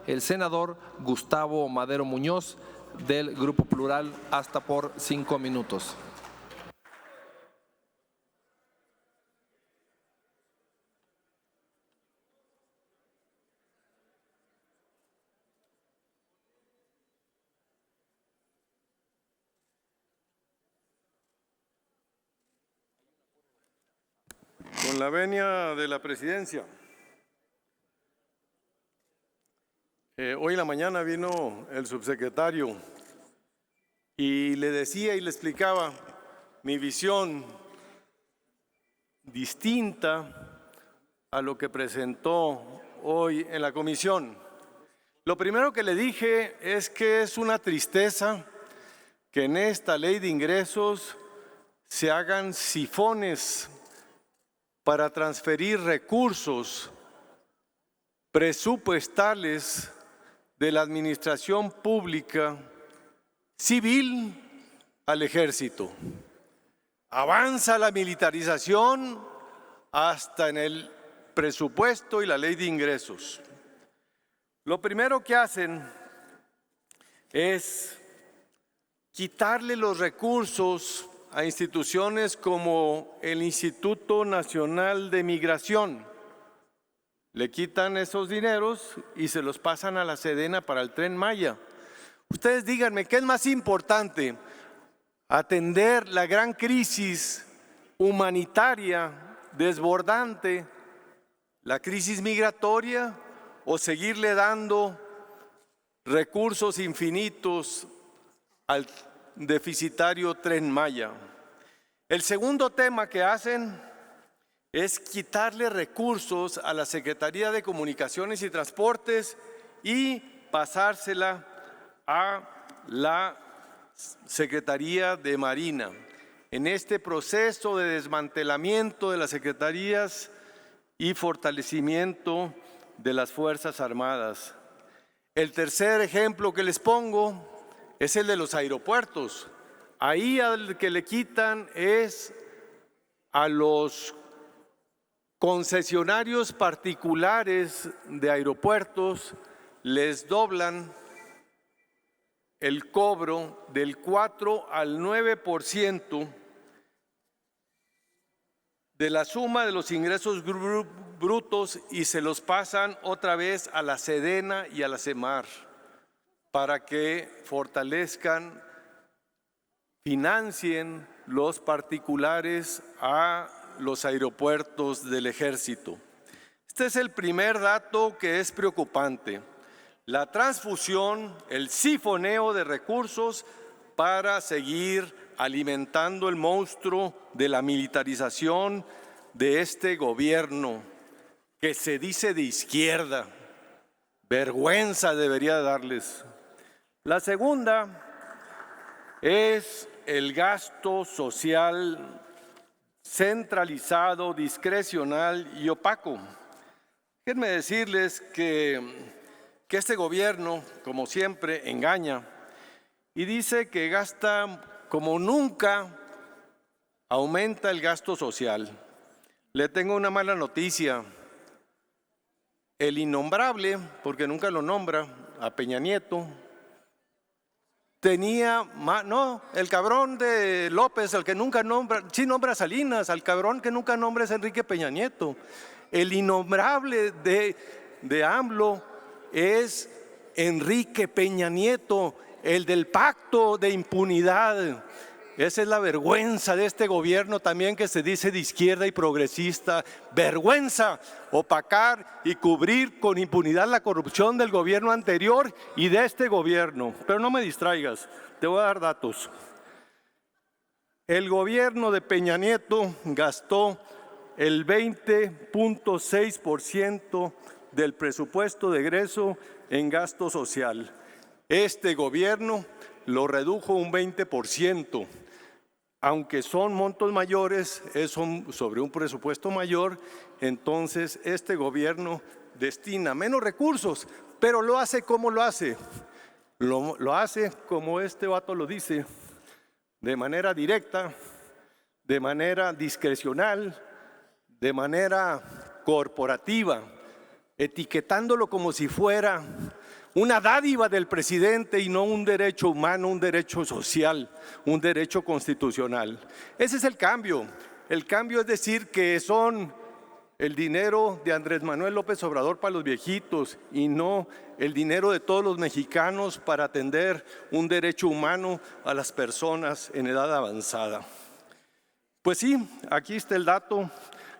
el senador Gustavo Madero Muñoz, del Grupo Plural, hasta por 5 minutos. Con la venia de la presidencia. Hoy en la mañana vino el subsecretario y le decía y le explicaba mi visión distinta a lo que presentó hoy en la comisión. Lo primero que le dije es que es una tristeza que en esta ley de ingresos se hagan sifones para transferir recursos presupuestales de la administración pública civil al ejército. Avanza la militarización hasta en el presupuesto y la ley de ingresos. Lo primero que hacen es quitarle los recursos a instituciones como el Instituto Nacional de Migración. Le quitan esos dineros y se los pasan a la Sedena para el Tren Maya. Ustedes díganme, ¿qué es más importante? ¿Atender la gran crisis humanitaria desbordante, la crisis migratoria, o seguirle dando recursos infinitos al deficitario Tren Maya? El segundo tema que hacen es quitarle recursos a la Secretaría de Comunicaciones y Transportes y pasársela a la Secretaría de Marina. En este proceso de desmantelamiento de las secretarías y fortalecimiento de las Fuerzas Armadas. El tercer ejemplo que les pongo es el de los aeropuertos. Ahí al que le quitan es a los concesionarios particulares de aeropuertos, les doblan el cobro del 4 al 9% de la suma de los ingresos brutos y se los pasan otra vez a la Sedena y a la Semar para que fortalezcan, financien los particulares a los aeropuertos del ejército. Este es el primer dato que es preocupante. La transfusión, el sifoneo de recursos para seguir alimentando el monstruo de la militarización de este gobierno que se dice de izquierda. Vergüenza debería darles. La segunda es el gasto social centralizado, discrecional y opaco. Déjenme decirles que este gobierno, como siempre, engaña y dice que gasta como nunca, aumenta el gasto social. Le tengo una mala noticia. El innombrable, porque nunca lo nombra, a Peña Nieto, tenía, no, el cabrón de López, el que nunca nombra, sí nombra a Salinas, al cabrón que nunca nombra es Enrique Peña Nieto. El innombrable de AMLO es Enrique Peña Nieto, el del pacto de impunidad. Esa es la vergüenza de este gobierno también, que se dice de izquierda y progresista. Vergüenza opacar y cubrir con impunidad la corrupción del gobierno anterior y de este gobierno. Pero no me distraigas, te voy a dar datos. El gobierno de Peña Nieto gastó el 20.6% del presupuesto de egreso en gasto social. Este gobierno lo redujo un 20%. Aunque son montos mayores, es sobre un presupuesto mayor, entonces este gobierno destina menos recursos, pero lo hace como lo hace. Lo hace como este vato lo dice, de manera directa, de manera discrecional, de manera corporativa, etiquetándolo como si fuera una dádiva del presidente y no un derecho humano, un derecho social, un derecho constitucional. Ese es el cambio. El cambio es decir que son el dinero de Andrés Manuel López Obrador para los viejitos y no el dinero de todos los mexicanos para atender un derecho humano a las personas en edad avanzada. Pues sí, aquí está el dato,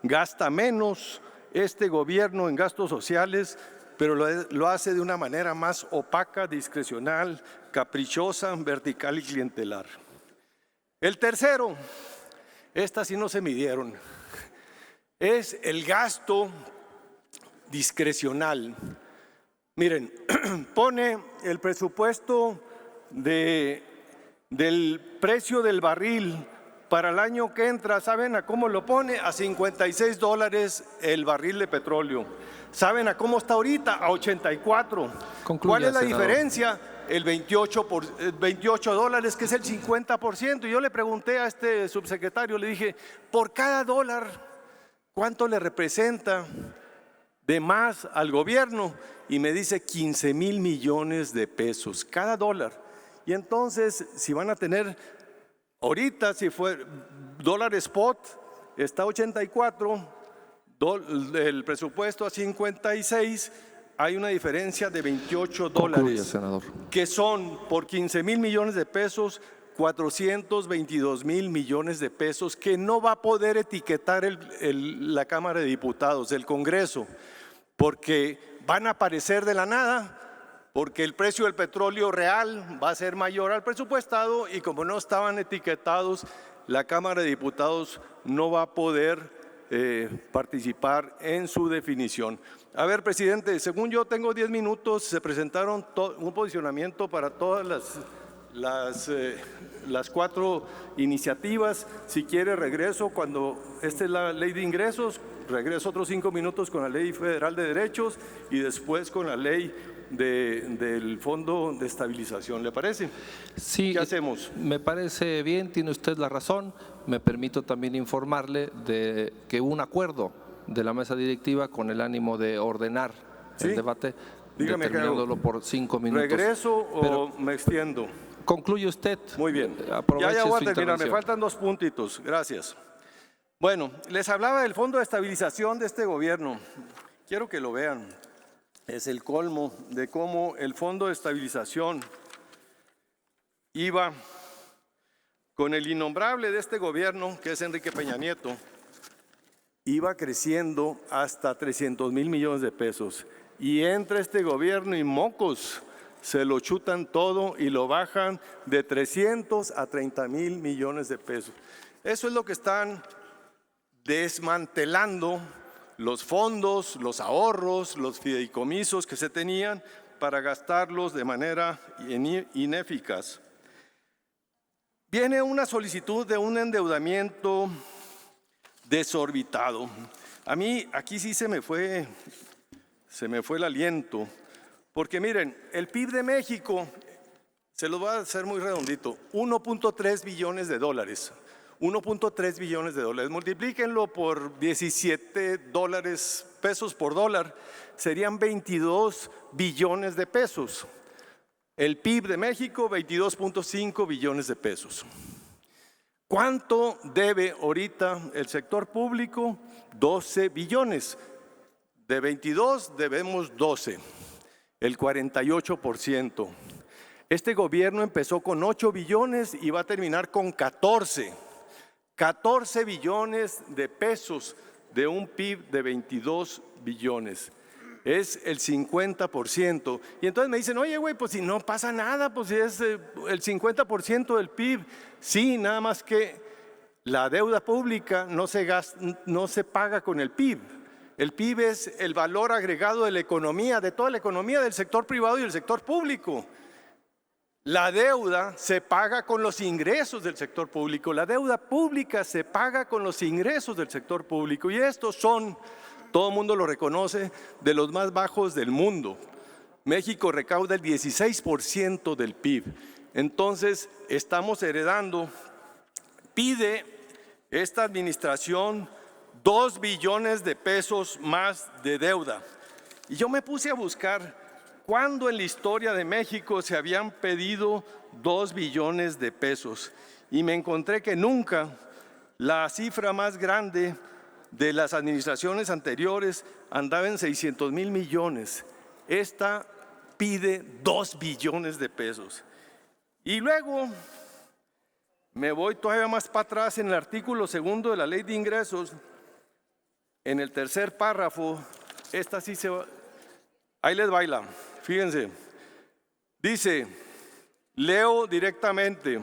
gasta menos este gobierno en gastos sociales, pero lo hace de una manera más opaca, discrecional, caprichosa, vertical y clientelar. El tercero, estas sí no se midieron, es el gasto discrecional. Miren, pone el presupuesto del precio del barril para el año que entra. ¿Saben a cómo lo pone? A $56 el barril de petróleo. ¿Saben a cómo está ahorita? A 84. Concluya, ¿Cuál es la senador. diferencia? El 28 dólares, que es el 50%. Y yo le pregunté a este subsecretario, le dije, por cada dólar, ¿cuánto le representa de más al gobierno? Y me dice 15,000 millones de pesos cada dólar. Y entonces, si van a tener, ahorita si fue dólar spot, está a 84, el presupuesto a 56, hay una diferencia de 28 Concluya, dólares, senador. que son por 15,000 millones de pesos, 422,000 millones de pesos que no va a poder etiquetar la Cámara de Diputados, el Congreso, porque van a aparecer de la nada, porque el precio del petróleo real va a ser mayor al presupuestado y como no estaban etiquetados, la Cámara de Diputados no va a poder participar en su definición. A ver, presidente, según yo tengo 10 minutos, se presentaron un posicionamiento para todas las 4 iniciativas. Si quiere regreso cuando esta es la ley de ingresos, regreso otros 5 minutos con la ley federal de derechos y después con la ley del Fondo de Estabilización. ¿Le parece? Sí, ¿Qué hacemos? me parece bien, tiene usted la razón. Me permito también informarle de que hubo un acuerdo de la mesa directiva con el ánimo de ordenar Sí. el debate, Dígame, determinándolo por 5 minutos. ¿Regreso o Pero me extiendo? concluye usted. Muy bien. Aproveche Ya voy su a terminar. Me intervención. faltan 2 puntitos. Gracias. Bueno, les hablaba del Fondo de Estabilización de este gobierno. Quiero que lo vean. Es el colmo de cómo el Fondo de Estabilización iba con el innombrable de este gobierno, que es Enrique Peña Nieto, iba creciendo hasta 300,000 millones de pesos. Y entra este gobierno y mocos, se lo chutan todo y lo bajan de 300 a 30,000 millones de pesos. Eso es lo que están desmantelando los fondos, los ahorros, los fideicomisos que se tenían para gastarlos de manera ineficaz. Viene una solicitud de un endeudamiento desorbitado. A mí aquí sí se me fue el aliento, porque miren, el PIB de México, se lo voy a hacer muy redondito, 1.3 billones de dólares. 1.3 billones de dólares, multiplíquenlo por 17 pesos por dólar, serían 22 billones de pesos. El PIB de México, 22.5 billones de pesos. ¿Cuánto debe ahorita el sector público? 12 billones. De 22 debemos 12, el 48%. Este gobierno empezó con 8 billones y va a terminar con 14. 14 billones de pesos de un PIB de 22 billones. Es el 50%. Y entonces me dicen, oye, güey, pues si no pasa nada, pues si es el 50% del PIB. Sí, nada más que la deuda pública no se paga con el PIB. El PIB es el valor agregado de la economía, de toda la economía, del sector privado y del sector público. La deuda se paga con los ingresos del sector público. La deuda pública se paga con los ingresos del sector público. Y estos son, todo el mundo lo reconoce, de los más bajos del mundo. México recauda el 16% del PIB. Entonces, estamos heredando, pide esta administración 2 billones de pesos más de deuda. Y yo me puse a buscar ¿cuándo en la historia de México se habían pedido 2 billones de pesos? Y me encontré que nunca. La cifra más grande de las administraciones anteriores andaba en 600,000 millones. Esta pide 2 billones de pesos. Y luego me voy todavía más para atrás en el artículo 2 de la Ley de Ingresos, en el tercer párrafo. Esta sí se va, ahí les baila, fíjense. Dice, leo directamente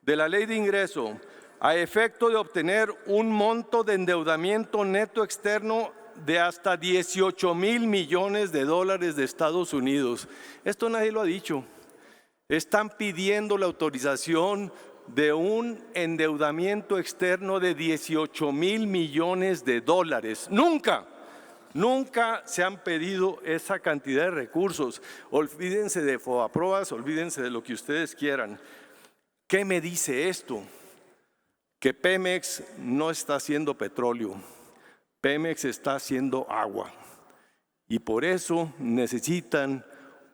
de la Ley de Ingreso: a efecto de obtener un monto de endeudamiento neto externo de hasta 18,000 millones de dólares de Estados Unidos. Esto nadie lo ha dicho. Están pidiendo la autorización de un endeudamiento externo de 18,000 millones de dólares. Nunca se han pedido esa cantidad de recursos. Olvídense de FOBAPROAS, olvídense de lo que ustedes quieran. ¿Qué me dice esto? Que Pemex no está haciendo petróleo, Pemex está haciendo agua. Y por eso necesitan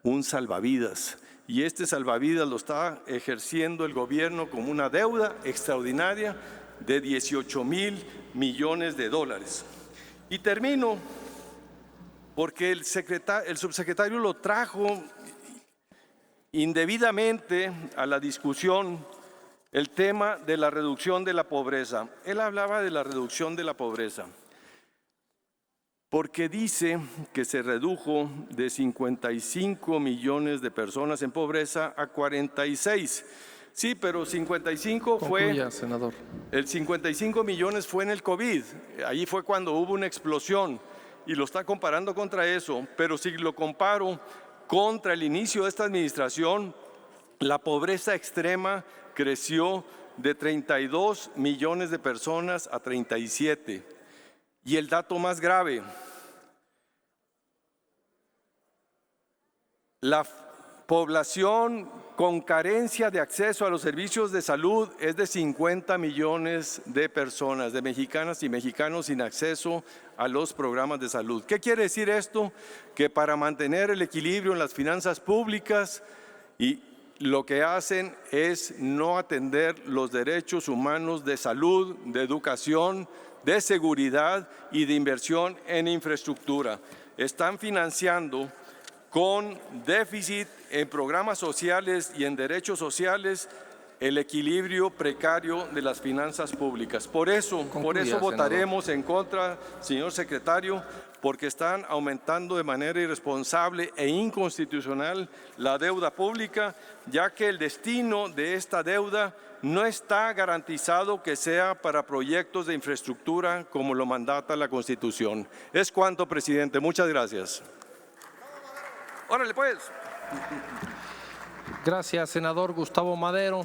un salvavidas. Y este salvavidas lo está ejerciendo el gobierno como una deuda extraordinaria de 18,000 millones de dólares. Y termino porque el subsecretario lo trajo indebidamente a la discusión, el tema de la reducción de la pobreza. Él hablaba de la reducción de la pobreza porque dice que se redujo de 55 millones de personas en pobreza a 46. Sí, pero 55 Concluya, fue, senador. el 55 millones fue en el COVID. Ahí fue cuando hubo una explosión y lo está comparando contra eso. Pero si lo comparo contra el inicio de esta administración, la pobreza extrema creció de 32 millones de personas a 37. Y el dato más grave, la población con carencia de acceso a los servicios de salud es de 50 millones de personas, de mexicanas y mexicanos sin acceso a los programas de salud. ¿Qué quiere decir esto? Que para mantener el equilibrio en las finanzas públicas y lo que hacen es no atender los derechos humanos de salud, de educación, de seguridad y de inversión en infraestructura. Están financiando con déficit en programas sociales y en derechos sociales el equilibrio precario de las finanzas públicas. Por eso votaremos en contra, señor secretario, porque están aumentando de manera irresponsable e inconstitucional la deuda pública, ya que el destino de esta deuda no está garantizado que sea para proyectos de infraestructura como lo mandata la Constitución. Es cuanto, presidente. Muchas gracias. Órale, pues. Gracias, senador Gustavo Madero.